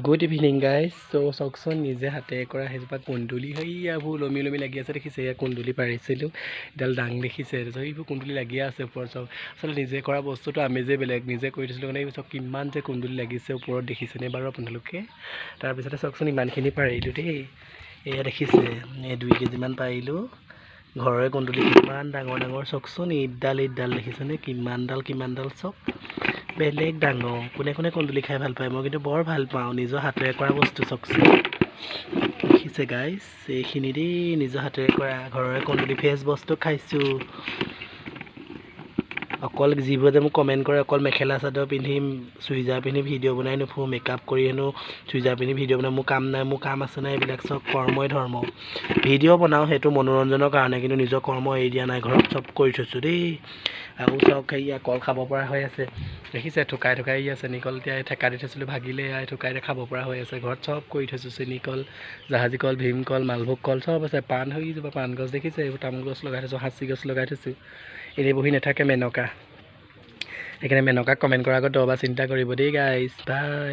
Good evening guys. চ' চাওকচোন নিজে হাতে কৰা সেইজোপা কুন্দুলি সেইয়াবোৰ ওলমি লাগি আছে দেখিছে। এয়া কুন্দুলি পাৰিছিলোঁ, এডাল ডাং দেখিছে। তাৰপিছত এইবোৰ কুন্দুলি লাগিয়ে আছে ওপৰত চব। আচলতে নিজে কৰা বস্তুটো আমেজেই বেলেগ। নিজে কৰি থৈছিলোঁ মানে চব কিমান যে কুন্দুলি লাগিছে ওপৰত দেখিছেনে বাৰু আপোনালোকে। তাৰপিছতে চাওকচোন ইমানখিনি পাৰিলোঁ দেই। এয়া দেখিছে এই 2 কেজিমান পাৰিলোঁ। ঘৰৰে কুন্দুলি কিমান ডাঙৰ ডাঙৰ চাওকচোন। ইডাল দেখিছেনে কিমানডাল চব বেলেগ ডাঙৰ। কোনে কুন্দুলি খাই ভাল পায়, মই কিন্তু বৰ ভাল পাওঁ। নিজৰ হাতেৰে কৰা বস্তু চাওকচোন দেখিছে গাইজ। এইখিনি দেই নিজৰ হাতেৰে কৰা ঘৰৰে কুন্দুলি ফ্ৰেছ বস্তু খাইছোঁ। অকল যিবোৰে যে মোক কমেণ্ট কৰে অকল মেখেলা চাদৰ পিন্ধি চুইজাৰ পিন্ধি ভিডিঅ' বনাই নুফুৰোঁ, মেকআপ কৰি হেনো চুইজাৰ পিন্ধি ভিডিঅ' বনাই, মোৰ কাম নাই। মোৰ কাম আছে নাই এইবিলাক চব কৰ্মই ধৰ্ম। ভিডিঅ' বনাওঁ সেইটো মনোৰঞ্জনৰ কাৰণে, কিন্তু নিজৰ কৰ্ম এৰি দিয়া নাই। ঘৰত চব কৰি থৈছোঁ দেই। আৰু চাওক সেয়া কল খাব পৰা হৈ আছে দেখিছে। থুকাই চেনিকল এতিয়া ঠেকা দি থৈছিলোঁ ভাগিলে, থুকাই খাব পৰা হৈ আছে। ঘৰত চব কৰি থৈছোঁ। চেনিকল, জাহাজী কল, ভীমকল, মালভোগ কল চব আছে। পাণ সেইজোপা পাণ গছ দেখিছে। এইবোৰ তামোল গছ লগাই থৈছোঁ, সাঁচি গছ লগাই থৈছোঁ। এনেই বহি নাথাকে মেনকা। সেইকাৰণে মেনকাক কমেণ্ট কৰাৰ আগত 10 বাৰ চিন্তা কৰিব দেই গাইজ। বাই।